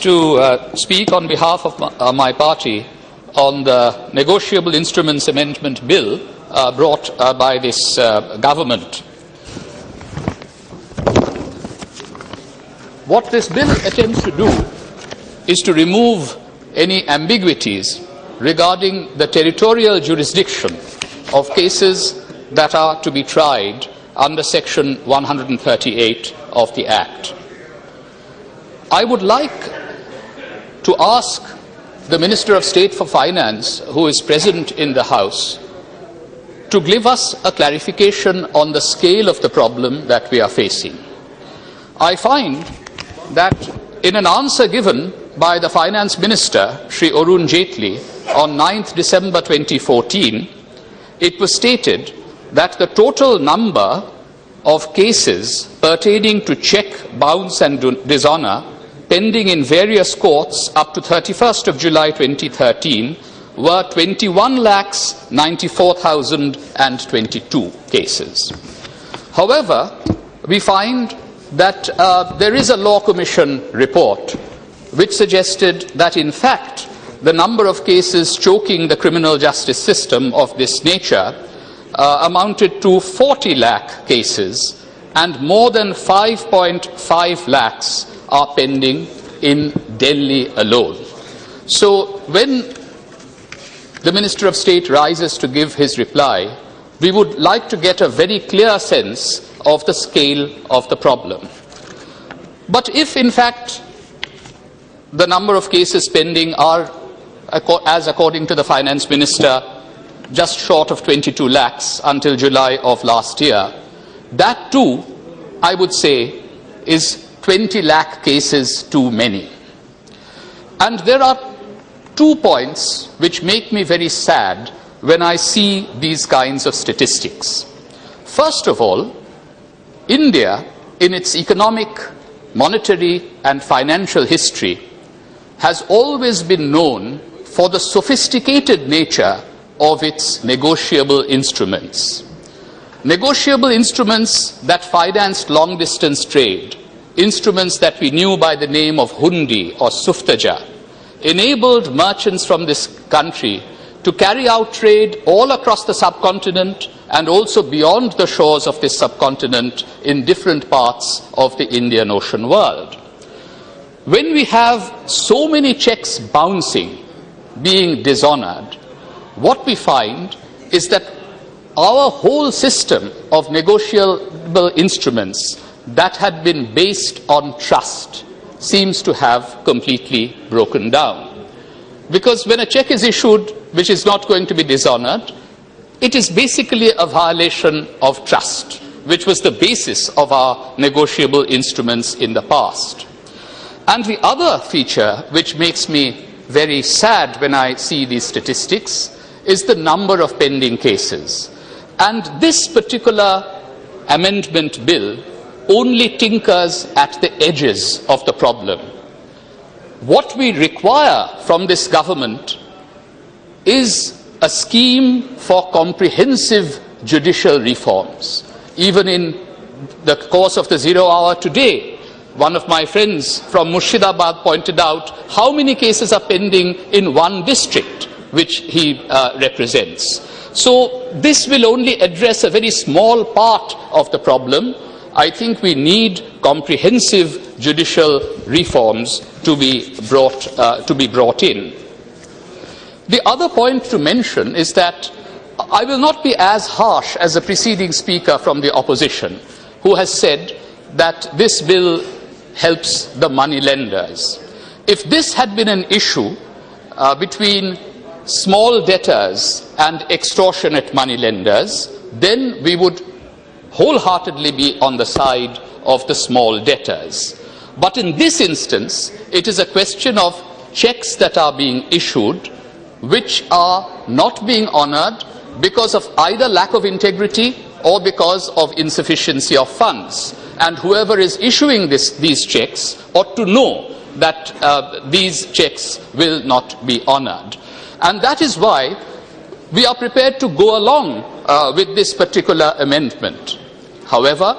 to speak on behalf of my party on the Negotiable Instruments Amendment Bill brought by this government. What this bill attempts to do is to remove any ambiguities regarding the territorial jurisdiction of cases that are to be tried under Section 138 of the Act. I would like to ask the Minister of State for Finance, who is present in the House, to give us a clarification on the scale of the problem that we are facing. I find that in an answer given by the Finance Minister, Shri Arun Jaitley, on 9th December 2014, it was stated that the total number of cases pertaining to check, bounce and dishonour pending in various courts up to 31st of July 2013 were 21,94,022 cases. However, we find that there is a Law Commission report which suggested that in fact the number of cases choking the criminal justice system of this nature amounted to 40 lakh cases, and more than 5.5 lakhs are pending in Delhi alone. So when the Minister of State rises to give his reply, we would like to get a very clear sense of the scale of the problem. But if in fact the number of cases pending are, as according to the Finance Minister, just short of 22 lakhs until July of last year, that too, I would say, is 20 lakh cases too many. And there are 2 points which make me very sad when I see these kinds of statistics. First of all, India, in its economic, monetary and financial history, has always been known for the sophisticated nature of its negotiable instruments. Negotiable instruments that financed long-distance trade, instruments that we knew by the name of hundi or suftaja, enabled merchants from this country to carry out trade all across the subcontinent and also beyond the shores of this subcontinent in different parts of the Indian Ocean world. When we have so many checks bouncing, being dishonored, what we find is that our whole system of negotiable instruments that had been based on trust seems to have completely broken down. Because when a check is issued which is not going to be dishonored, it is basically a violation of trust, which was the basis of our negotiable instruments in the past. And the other feature which makes me very sad when I see these statistics is the number of pending cases. And this particular amendment bill only tinkers at the edges of the problem. What we require from this government is a scheme for comprehensive judicial reforms. Even in the course of the 0 hour today, one of my friends from Murshidabad pointed out how many cases are pending in one district which he represents. So this will only address a very small part of the problem. I think we need comprehensive judicial reforms to be brought in. The other point to mention is that I will not be as harsh as the preceding speaker from the opposition, who has said that this bill helps the money lenders. If this had been an issue between small debtors and extortionate money lenders, then we would wholeheartedly be on the side of the small debtors. But in this instance, it is a question of checks that are being issued which are not being honoured because of either lack of integrity or because of insufficiency of funds. And whoever is issuing these checks ought to know that these checks will not be honoured. And that is why we are prepared to go along with this particular amendment. However,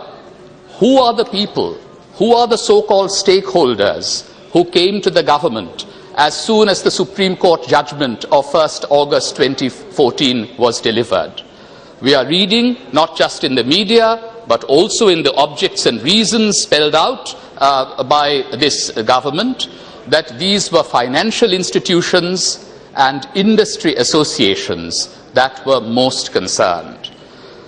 who are the people, who are the so-called stakeholders who came to the government as soon as the Supreme Court judgment of 1st August 2014 was delivered. We are reading, not just in the media, but also in the objects and reasons spelled out by this government, that these were financial institutions and industry associations that were most concerned.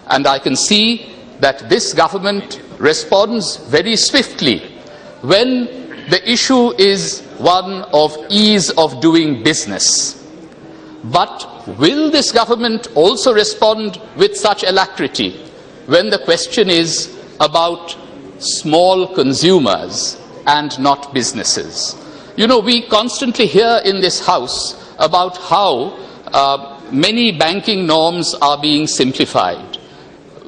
And I can see that this government responds very swiftly when the issue is one of ease of doing business. But will this government also respond with such alacrity when the question is about small consumers and not businesses? You know, we constantly hear in this House about how many banking norms are being simplified.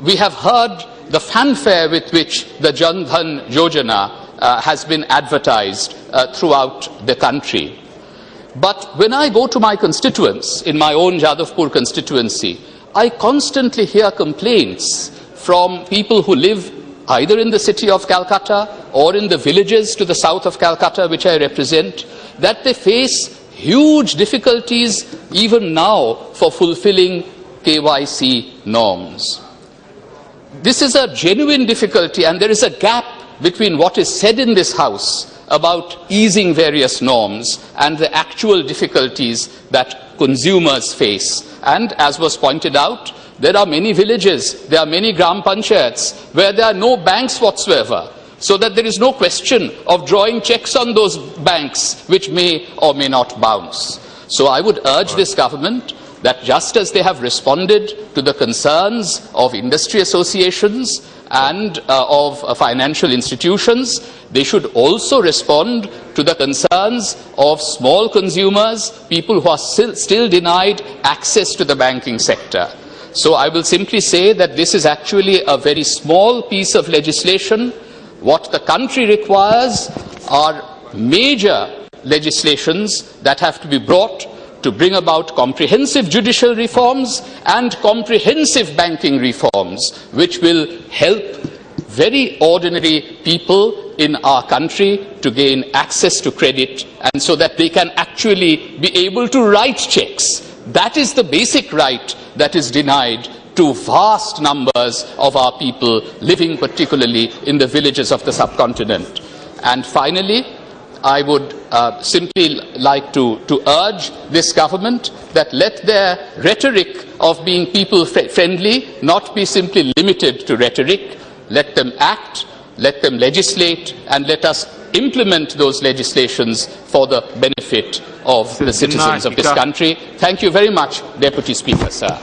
We have heard the fanfare with which the Jan Dhan Yojana has been advertised throughout the country. But when I go to my constituents, in my own Jadavpur constituency, I constantly hear complaints from people who live either in the city of Calcutta or in the villages to the south of Calcutta, which I represent, that they face huge difficulties even now for fulfilling KYC norms. This is a genuine difficulty, and there is a gap between what is said in this House about easing various norms and the actual difficulties that consumers face. And as was pointed out, there are many villages, there are many gram panchayats where there are no banks whatsoever, so that there is no question of drawing checks on those banks which may or may not bounce. So I would urge this government that just as they have responded to the concerns of industry associations and of financial institutions, they should also respond to the concerns of small consumers, people who are still denied access to the banking sector. So I will simply say that this is actually a very small piece of legislation. What the country requires are major legislations that have to be brought to bring about comprehensive judicial reforms and comprehensive banking reforms, which will help very ordinary people in our country to gain access to credit, and so that they can actually be able to write checks. That is the basic right that is denied to vast numbers of our people living particularly in the villages of the subcontinent. And finally, I would simply like to urge this government that let their rhetoric of being people-friendly not be simply limited to rhetoric. Let them act, let them legislate, and let us implement those legislations for the benefit of the citizens of this country. Thank you very much, Deputy Speaker, sir.